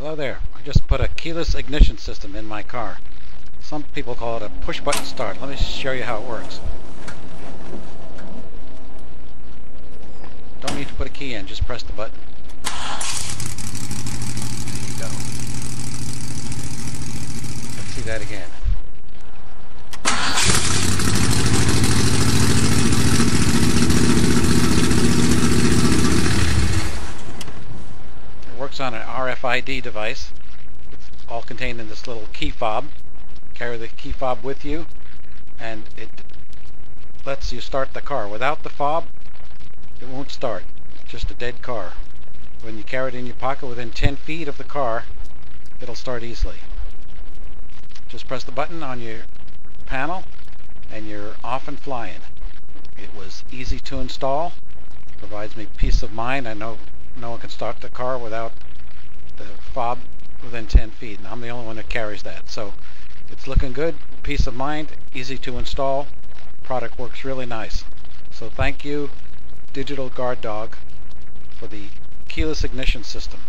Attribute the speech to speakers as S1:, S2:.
S1: Hello there. I just put a keyless ignition system in my car. Some people call it a push button start. Let me show you how it works. Don't need to put a key in, just press the button. There you go. Let's see that again. It works on an RFID device. It's all contained in this little key fob. Carry the key fob with you, and it lets you start the car. Without the fob, it won't start. It's just a dead car. When you carry it in your pocket within 10 feet of the car, it'll start easily. Just press the button on your panel and you're off and flying. It was easy to install, provides me peace of mind. I know no one can start the car without the fob within 10 feet, and I'm the only one that carries that. So it's looking good, peace of mind, easy to install. Product works really nice. So thank you, Digital Guard Dog, for the keyless ignition system.